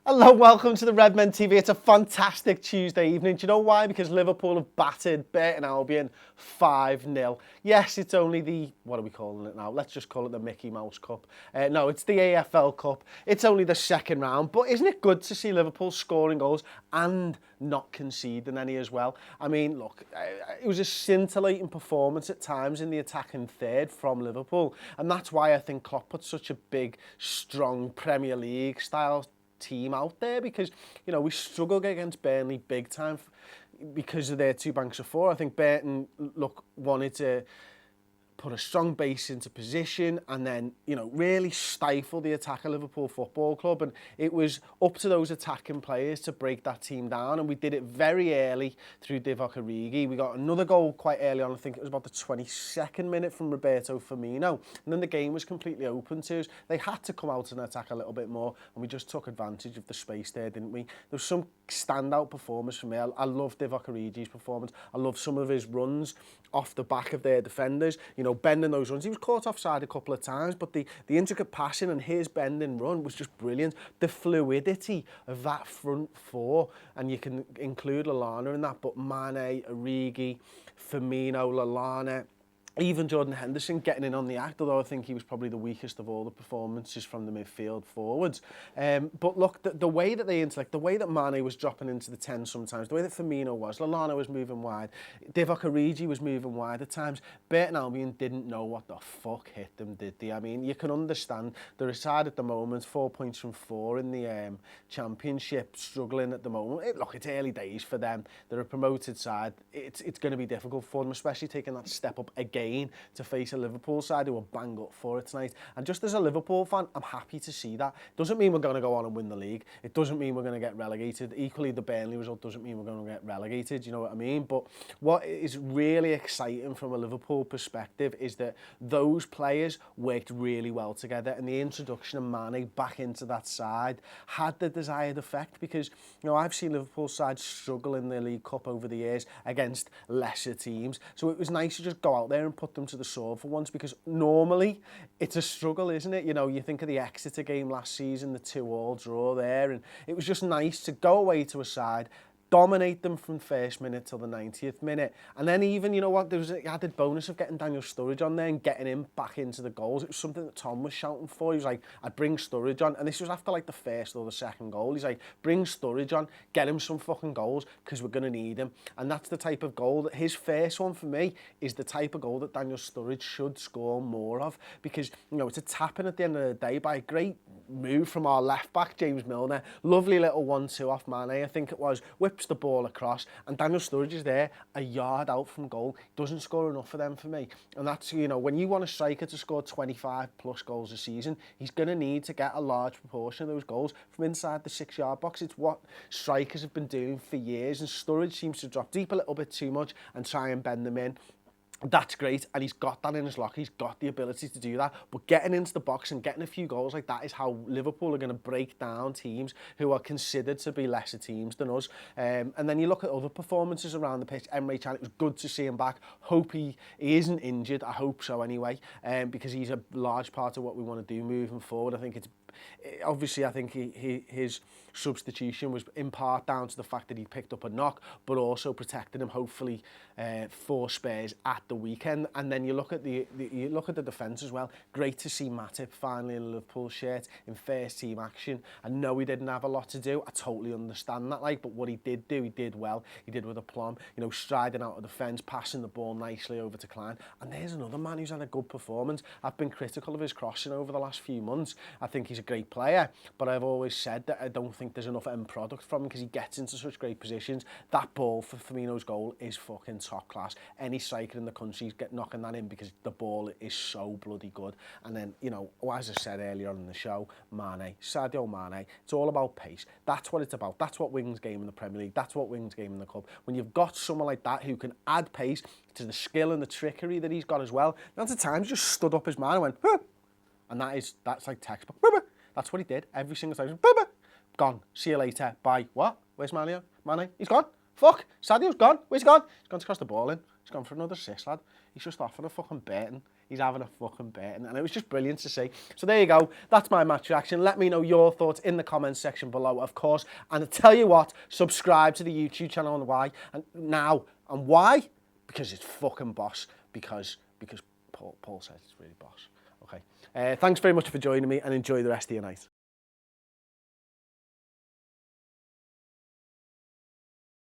Hello, welcome to the Redmen TV. It's a fantastic Tuesday evening. Do you know why? Because Liverpool have battered Burton Albion 5-0. Yes, it's only the, what are we calling it now? Let's just call it the Mickey Mouse Cup. No, it's the AFL Cup. It's only the second round, but isn't it good to see Liverpool scoring goals and not conceding any as well? I mean, look, it was a scintillating performance at times in the attacking third from Liverpool, and that's why I think Klopp put such a big, strong Premier League style team out there, because you know we struggled against Burnley big time because of their two banks of four. I think Burton wanted to put a strong base into position and then, you know, really stifle the attack of Liverpool Football Club, and it was up to those attacking players to break that team down, and we did it very early through divock. We got another goal quite early on. I think it was about the 22nd minute from Roberto Firmino, and then the game was completely open to us. They had to come out and attack a little bit more, and we just took advantage of the space there, didn't we? There was some standout performance from me. I love divock performance. I love some of his runs off the back of their defenders, you know, bending those runs. He was caught offside a couple of times, but the intricate passing and his bending run was just brilliant. The fluidity of that front four, and you can include Lallana in that, but Mané, Origi, Firmino, Lallana, even Jordan Henderson getting in on the act, although I think he was probably the weakest of all the performances from the midfield forwards. But look, the way that they intellect, the way that Mané was dropping into the 10 sometimes, the way that Firmino was, Lallana was moving wide, divock was moving wide at times. Burton Albion didn't know what the fuck hit them, did they? I mean, you can understand they're a side at the moment, 4 points from 4 in the Championship, struggling at the moment. Look, it's early days for them. They're a promoted side. It's going to be difficult for them, especially taking that step up again to face a Liverpool side who are bang up for it tonight. And just as a Liverpool fan, I'm happy to see that. Doesn't mean we're going to go on and win the league. It doesn't mean we're going to get relegated. Equally, the Burnley result doesn't mean we're going to get relegated, you know what I mean? But what is really exciting from a Liverpool perspective is that those players worked really well together, and the introduction of Mané back into that side had the desired effect, because, you know, I've seen Liverpool sides struggle in the League Cup over the years against lesser teams. So it was nice to just go out there and put them to the sword for once, because normally it's a struggle, isn't it? You know, you think of the Exeter game last season, the 2-2 draw there, and it was just nice to go away to a side, dominate them from first minute till the 90th minute. And then even, you know what, there was an added bonus of getting Daniel Sturridge on there and getting him back into the goals. It was something that Tom was shouting for. He was like, I'd bring Sturridge on. And this was after like the first or the second goal. He's like, bring Sturridge on, get him some fucking goals, because we're going to need him. And that's the type of goal that his first one for me is the type of goal that Daniel Sturridge should score more of, because, you know, it's a tap-in at the end of the day by a great move from our left back, James Milner. Lovely little 1-2 off Mané, I think it was. Whips the ball across, and Daniel Sturridge is there a yard out from goal. Doesn't score enough for them for me. And that's, you know, when you want a striker to score 25 plus goals a season, he's going to need to get a large proportion of those goals from inside the 6-yard box. It's what strikers have been doing for years, and Sturridge seems to drop deep a little bit too much and try and bend them in. That's great, and he's got that in his locker. He's got the ability to do that, but getting into the box and getting a few goals like that is how Liverpool are going to break down teams who are considered to be lesser teams than us. And then you look at other performances around the pitch. Emre Can, it was good to see him back. Hope he isn't injured. I hope so anyway, because he's a large part of what we want to do moving forward. I think obviously, I think his substitution was in part down to the fact that he picked up a knock, but also protected him, hopefully, for Spurs at the weekend. And then you look at the defence as well. Great to see Matip finally in a Liverpool shirt in first team action. I know he didn't have a lot to do. I totally understand that, but what he did do, he did well. He did with aplomb. You know, striding out of the fence, passing the ball nicely over to Klein. And there's another man who's had a good performance. I've been critical of his crossing over the last few months. I think he's a great player, but I've always said that I don't think there's enough end product from him, because he gets into such great positions. That ball for Firmino's goal is fucking top class. Any striker in the country's knocking that in, because the ball is so bloody good. And then, you know, as I said earlier on in the show, Sadio Mané, it's all about pace. That's what it's about. That's what wins game in the Premier League. That's what wins game in the club. When you've got someone like that who can add pace to the skill and the trickery that he's got as well, and at times just stood up his man and went, huh! And that's like textbook. That's what he did every single time. Gone. See you later. Bye. What? Where's Mané? He's gone. Fuck. Sadio's gone. Where's he gone? He's gone to cross the ball in. He's gone for another assist, lad. He's just off on a fucking Burton. He's having a fucking bit, and it was just brilliant to see. So there you go. That's my match reaction. Let me know your thoughts in the comments section below, of course. And I tell you what, subscribe to the YouTube channel and why. And now, and why? Because it's fucking boss. Because Paul says it's really boss. Okay. Thanks very much for joining me, and enjoy the rest of your night.